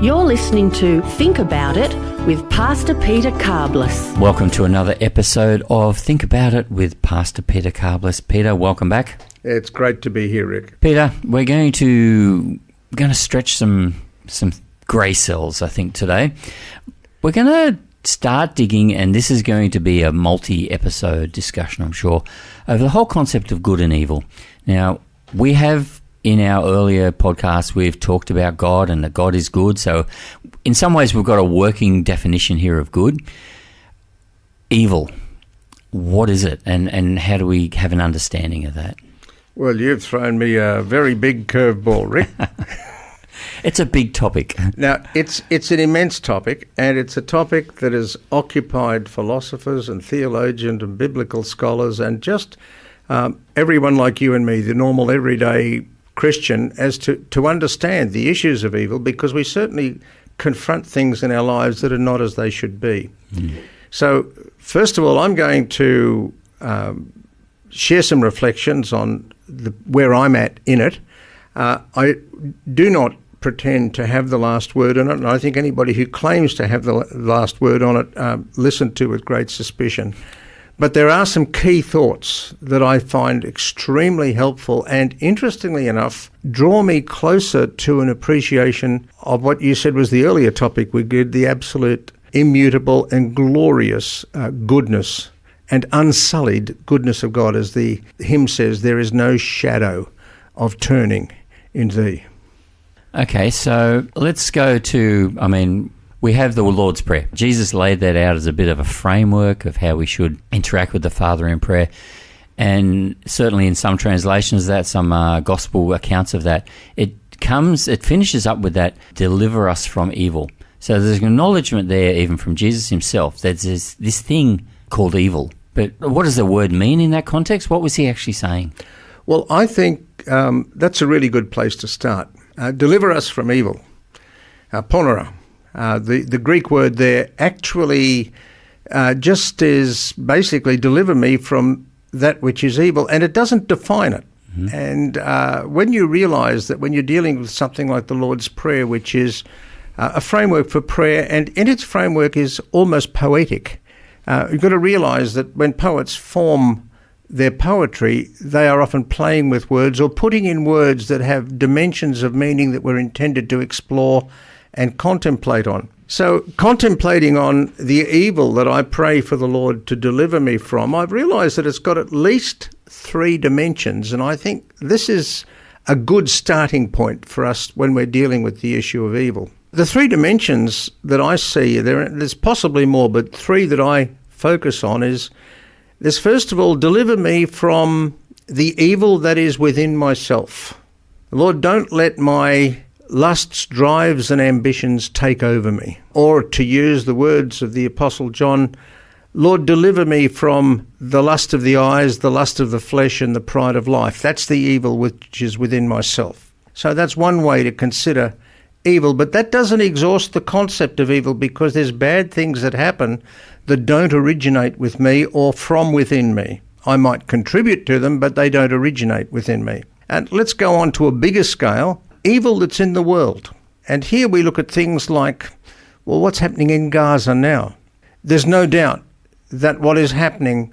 You're listening to Think About It with Pastor Peter Carblis. Welcome to another episode of Think About It with Pastor Peter Carblis. Peter, welcome back. It's great to be here, Rick. Peter, we're going to stretch some grey cells, I think, today. We're going to start digging, and this is going to be a multi-episode discussion, I'm sure, over the whole concept of good and evil. Now, we have in our earlier podcasts, we've talked about God and that God is good. So in some ways, we've got a working definition here of good. Evil, what is it? And how do we have an understanding of that? Well, you've thrown me a very big curveball, Rick. It's a big topic. Now, it's an immense topic, and it's a topic that has occupied philosophers and theologians and biblical scholars and just everyone like you and me, the normal everyday Christian, as to understand the issues of evil, because we certainly confront things in our lives that are not as they should be. So, first of all, I'm going to share some reflections on where I'm at in it. I do not pretend to have the last word on it, and I think anybody who claims to have the last word on it listen to with great suspicion. But there are some key thoughts that I find extremely helpful and, interestingly enough, draw me closer to an appreciation of what you said was the earlier topic we did, the absolute, immutable and glorious goodness and unsullied goodness of God. As the hymn says, there is no shadow of turning in thee. Okay, so let's go to, we have the Lord's Prayer. Jesus laid that out as a bit of a framework of how we should interact with the Father in prayer. And certainly in some translations of that, some gospel accounts of that, it finishes up with that, deliver us from evil. So there's an acknowledgement there, even from Jesus himself, that there's this thing called evil. But what does the word mean in that context? What was he actually saying? Well, I think that's a really good place to start. Deliver us from evil. Ponera. The Greek word there actually just is basically deliver me from that which is evil, and it doesn't define it. Mm-hmm. And when you realize that when you're dealing with something like the Lord's Prayer, which is a framework for prayer, and in its framework is almost poetic, you've got to realize that when poets form their poetry, they are often playing with words or putting in words that have dimensions of meaning that were intended to explore and contemplate on. So contemplating on the evil that I pray for the Lord to deliver me from, I've realized that it's got at least three dimensions, and I think this is a good starting point for us when we're dealing with the issue of evil. The three dimensions that I see, there's possibly more, but three that I focus on is, there's first of all, deliver me from the evil that is within myself. Lord, don't let my lusts, drives and ambitions take over me. Or to use the words of the Apostle John, Lord, deliver me from the lust of the eyes, the lust of the flesh and the pride of life. That's the evil which is within myself. So that's one way to consider evil, but that doesn't exhaust the concept of evil, because there's bad things that happen that don't originate with me or from within me. I might contribute to them, but they don't originate within me. And let's go on to a bigger scale. Evil that's in the world. And here we look at things like, well, what's happening in Gaza now? There's no doubt that what is happening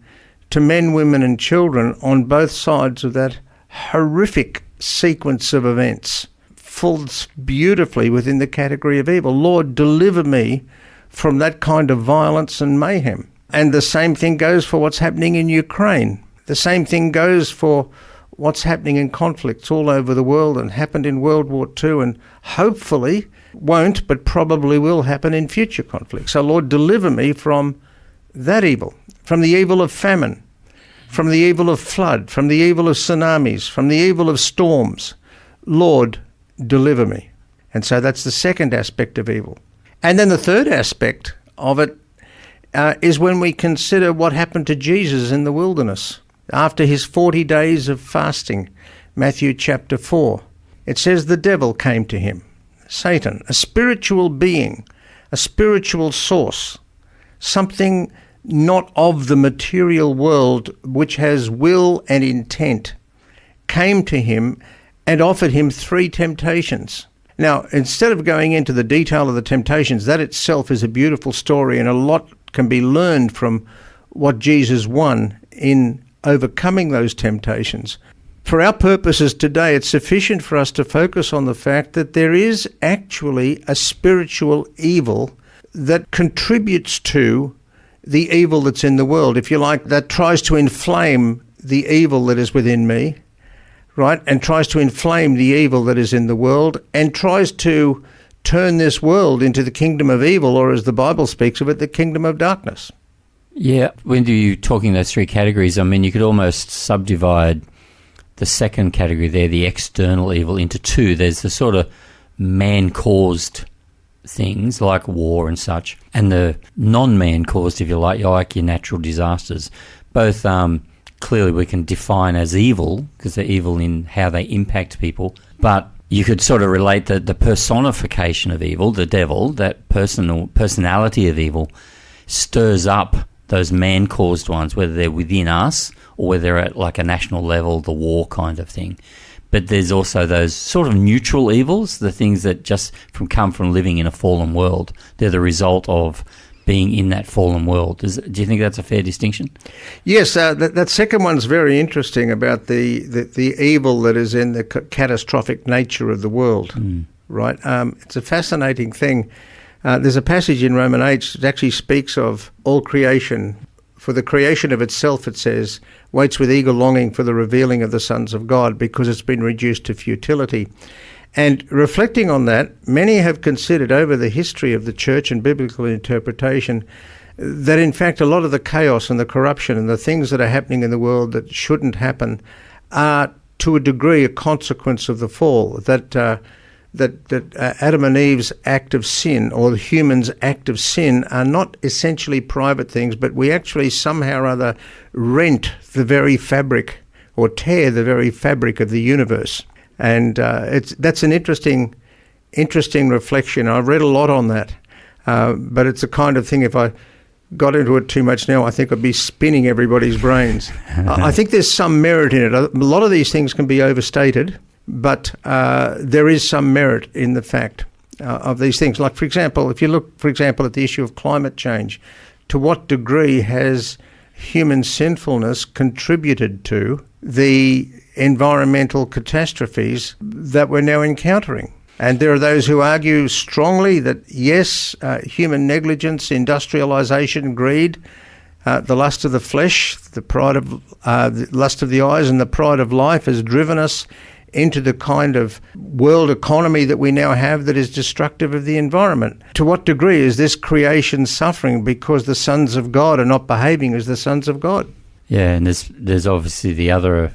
to men, women and children on both sides of that horrific sequence of events falls beautifully within the category of evil. Lord, deliver me from that kind of violence and mayhem. And the same thing goes for what's happening in Ukraine. The same thing goes for what's happening in conflicts all over the world and happened in World War II and hopefully won't, but probably will happen in future conflicts. So Lord, deliver me from that evil, from the evil of famine, from the evil of flood, from the evil of tsunamis, from the evil of storms. Lord, deliver me. And so that's the second aspect of evil. And then the third aspect of it is when we consider what happened to Jesus in the wilderness. After his 40 days of fasting, Matthew chapter 4, it says the devil came to him, Satan, a spiritual being, a spiritual source, something not of the material world which has will and intent, came to him and offered him three temptations. Now, instead of going into the detail of the temptations, that itself is a beautiful story, and a lot can be learned from what Jesus won in overcoming those temptations. For our purposes today, it's sufficient for us to focus on the fact that there is actually a spiritual evil that contributes to the evil that's in the world, if you like, that tries to inflame the evil that is within me, right, and tries to inflame the evil that is in the world, and tries to turn this world into the kingdom of evil, or as the Bible speaks of it, the kingdom of darkness. Yeah, when you're talking those three categories, I mean, you could almost subdivide the second category there, the external evil, into two. There's the sort of man-caused things like war and such, and the non-man caused, if you like your natural disasters. Both clearly we can define as evil because they're evil in how they impact people, but you could sort of relate the personification of evil, the devil, that personality of evil stirs up those man-caused ones, whether they're within us or whether they're at like a national level, the war kind of thing. But there's also those sort of neutral evils, the things that just come from living in a fallen world. They're the result of being in that fallen world. Do you think that's a fair distinction? Yes, that second one's very interesting about the evil that is in the catastrophic nature of the world, right? It's a fascinating thing. There's a passage in Romans 8 that actually speaks of all creation. For the creation of itself, it says, waits with eager longing for the revealing of the sons of God because it's been reduced to futility. And reflecting on that, many have considered over the history of the church and biblical interpretation that in fact a lot of the chaos and the corruption and the things that are happening in the world that shouldn't happen are to a degree a consequence of the fall, that Adam and Eve's act of sin, or the human's act of sin, are not essentially private things, but we actually somehow or other rent the very fabric or tear the very fabric of the universe. And that's an interesting reflection. I've read a lot on that, but it's the kind of thing, if I got into it too much now, I think I'd be spinning everybody's brains. I think there's some merit in it. A lot of these things can be overstated, but there is some merit in the fact of these things. Like, for example, if you look, for example, at the issue of climate change, to what degree has human sinfulness contributed to the environmental catastrophes that we're now encountering? And there are those who argue strongly that, yes, human negligence, industrialisation, greed, the lust of the flesh, the lust of the eyes and the pride of life has driven us into the kind of world economy that we now have that is destructive of the environment. To what degree is this creation suffering because the sons of God are not behaving as the sons of God? Yeah, and there's obviously the other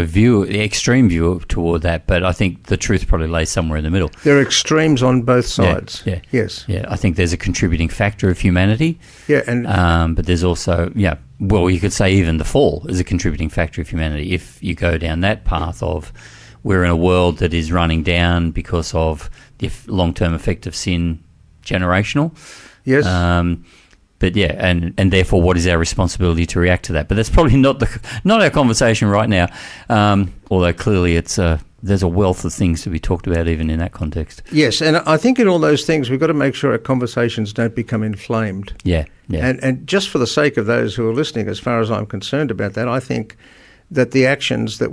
view, the extreme view toward that, but I think the truth probably lays somewhere in the middle. There are extremes on both sides. Yeah. Yes. Yeah, I think there's a contributing factor of humanity. Yeah, and but there's also, well, you could say even the fall is a contributing factor of humanity. If you go down that path of we're in a world that is running down because of the long-term effect of sin, generational. Yes. But yeah, and therefore, what is our responsibility to react to that? But that's probably not our conversation right now. Although clearly, there's a wealth of things to be talked about even in that context. Yes, and I think in all those things, we've got to make sure our conversations don't become inflamed. Yeah. And just for the sake of those who are listening, as far as I'm concerned about that, I think that the actions that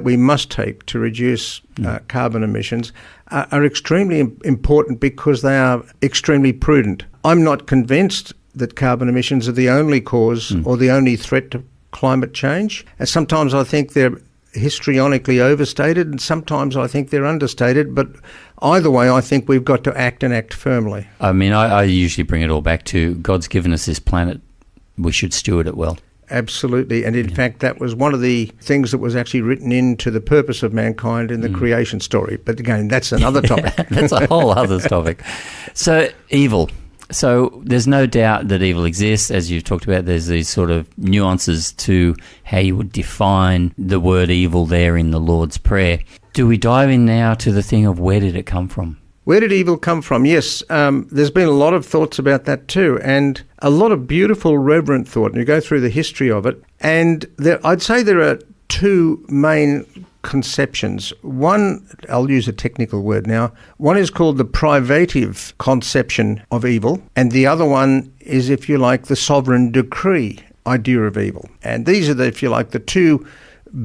we must take to reduce carbon emissions are extremely important because they are extremely prudent. I'm not convinced that carbon emissions are the only cause or the only threat to climate change. And sometimes I think they're histrionically overstated and sometimes I think they're understated, but either way I think we've got to act and act firmly. I mean, I usually bring it all back to God's given us this planet. We should steward it well. Absolutely, and in fact that was one of the things that was actually written into the purpose of mankind in the creation story. But again, that's another topic. That's a whole other topic. So, evil. So there's no doubt that evil exists. As you've talked about, there's these sort of nuances to how you would define the word evil there in the Lord's Prayer. Do we dive in now to the thing of where did it come from? Where did evil come from? Yes, there's been a lot of thoughts about that too, and a lot of beautiful, reverent thought. And you go through the history of it, and I'd say there are two main conceptions. One, I'll use a technical word now, one is called the privative conception of evil, and the other one is, if you like, the sovereign decree idea of evil. And these are, if you like, the two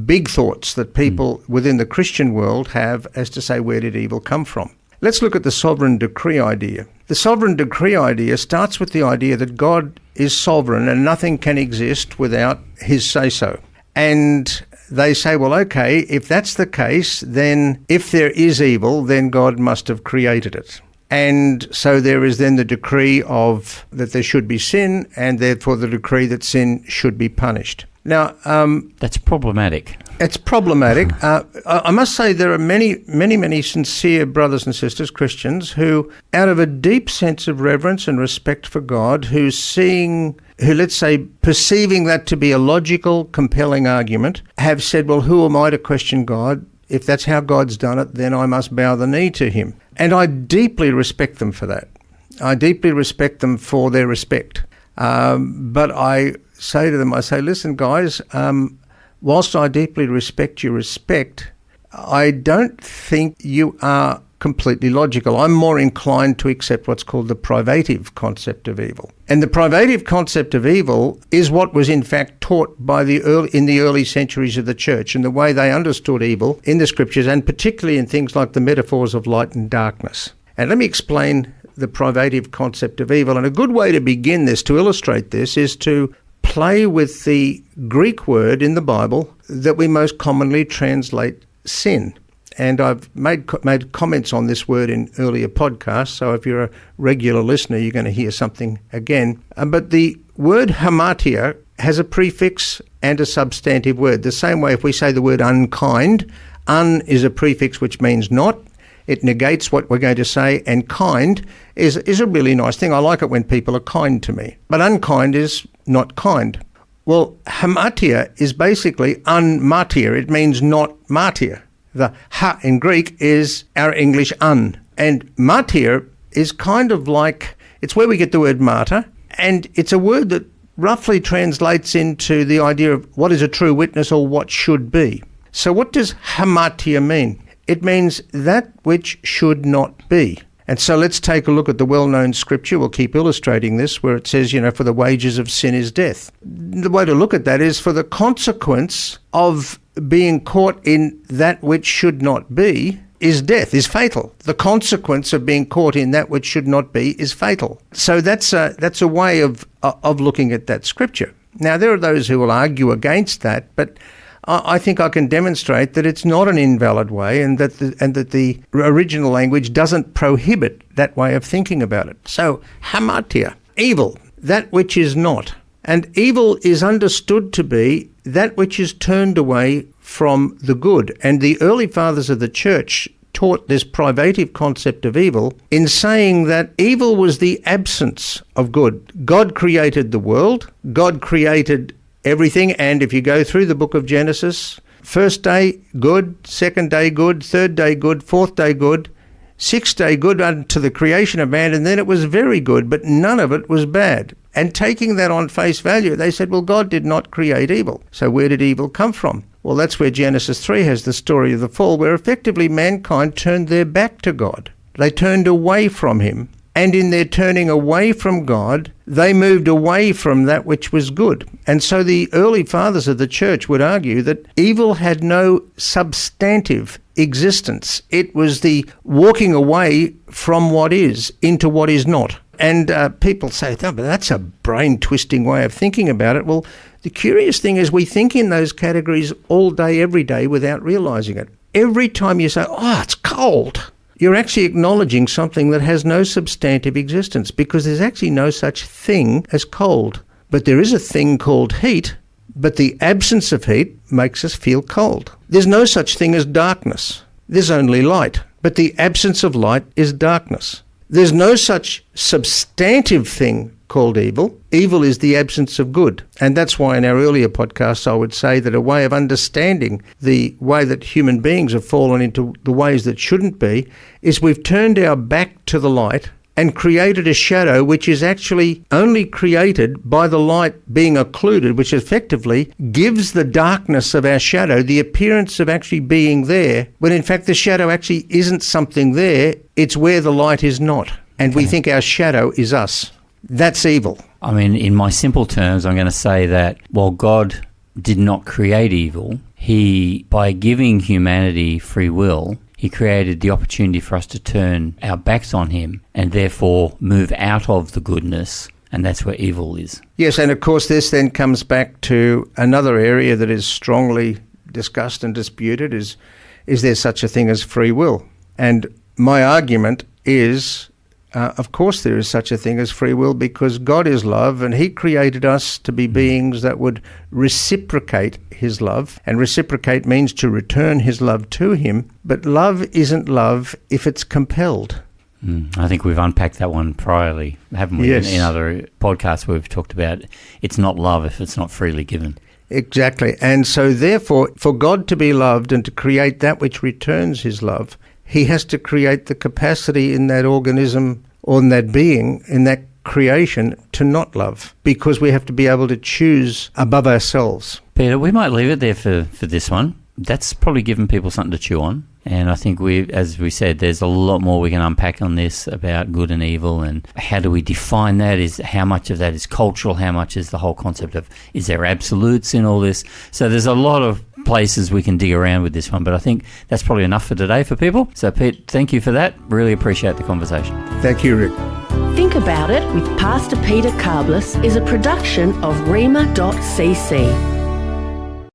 big thoughts that people within the Christian world have as to say, where did evil come from? Let's look at the sovereign decree idea. The sovereign decree idea starts with the idea that God is sovereign and nothing can exist without his say-so. And they say, well, okay, if that's the case, then if there is evil, then God must have created it. And so there is then the decree of that there should be sin, and therefore the decree that sin should be punished. Now, that's problematic. It's problematic. I must say there are many sincere brothers and sisters, Christians, who, out of a deep sense of reverence and respect for God, who let's say, perceiving that to be a logical, compelling argument, have said, well, who am I to question God? If that's how God's done it, then I must bow the knee to him. And I deeply respect them for that. I deeply respect them for their respect. But I say to them, listen, guys, whilst I deeply respect your respect, I don't think you are completely logical. I'm more inclined to accept what's called the privative concept of evil. And the privative concept of evil is what was in fact taught in the early centuries of the church, and the way they understood evil in the scriptures, and particularly in things like the metaphors of light and darkness. And let me explain the privative concept of evil. And a good way to begin this, to illustrate this, is to play with the Greek word in the Bible that we most commonly translate sin. And I've made comments on this word in earlier podcasts, so if you're a regular listener, you're going to hear something again. But the word hamartia has a prefix and a substantive word. The same way if we say the word unkind, un is a prefix which means not. It negates what we're going to say, and kind is a really nice thing. I like it when people are kind to me. But unkind is not kind. Well, hamartia is basically unmartyr. It means not martyr. The ha in Greek is our English un. And martyr is kind of like, it's where we get the word martyr, and it's a word that roughly translates into the idea of what is a true witness or what should be. So what does hamartia mean? It means that which should not be. And so let's take a look at the well-known scripture. We'll keep illustrating this, where it says, for the wages of sin is death. The way to look at that is for the consequence of being caught in that which should not be is death, is fatal. The consequence of being caught in that which should not be is fatal. So that's a way of looking at that scripture. Now, there are those who will argue against that, but I think I can demonstrate that it's not an invalid way, and that the original language doesn't prohibit that way of thinking about it. So, hamartia, evil, that which is not. And evil is understood to be that which is turned away from the good. And the early fathers of the church taught this privative concept of evil in saying that evil was the absence of good. God created the world. God created everything. And if you go through the book of Genesis, first day, good, second day, good, third day, good, fourth day, good, sixth day, good unto the creation of man, and then it was very good, but none of it was bad. And taking that on face value, they said, well, God did not create evil. So where did evil come from? Well, that's where Genesis 3 has the story of the fall, where effectively mankind turned their back to God. They turned away from him. And in their turning away from God, they moved away from that which was good. And so the early fathers of the church would argue that evil had no substantive existence. It was the walking away from what is into what is not. And people say, oh, but that's a brain-twisting way of thinking about it. Well, the curious thing is we think in those categories all day, every day, without realising it. Every time you say, oh, it's cold, you're actually acknowledging something that has no substantive existence, because there's actually no such thing as cold. But there is a thing called heat, but the absence of heat makes us feel cold. There's no such thing as darkness. There's only light, but the absence of light is darkness. There's no such substantive thing called evil. Evil is the absence of good. And that's why in our earlier podcasts I would say that a way of understanding the way that human beings have fallen into the ways that shouldn't be is we've turned our back to the light and created a shadow which is actually only created by the light being occluded, which effectively gives the darkness of our shadow the appearance of actually being there, when in fact the shadow actually isn't something there, it's where the light is not. And we think our shadow is us. That's evil. I mean, in my simple terms, I'm going to say that while God did not create evil, he, by giving humanity free will, he created the opportunity for us to turn our backs on him and therefore move out of the goodness, and that's where evil is. Yes, and of course this then comes back to another area that is strongly discussed and disputed, is there such a thing as free will? And my argument is, of course there is such a thing as free will, because God is love and he created us to be beings that would reciprocate his love. And reciprocate means to return his love to him. But love isn't love if it's compelled. I think we've unpacked that one priorly, haven't we? Yes. In other podcasts we've talked about it's not love if it's not freely given. Exactly. And so therefore, for God to be loved and to create that which returns his love, he has to create the capacity in that organism or in that being, in that creation, to not love, because we have to be able to choose above ourselves. Peter, we might leave it there for this one. That's probably given people something to chew on. And I think as we said, there's a lot more we can unpack on this about good and evil, and how do we define that? Is how much of that is cultural? How much is the whole concept of, is there absolutes in all this? So there's a lot of places we can dig around with this one, but I think that's probably enough for today for people. So Pete, thank you for that. Really appreciate the conversation. Thank you, Rick. Think About It with Pastor Peter Carblis is a production of rema.cc.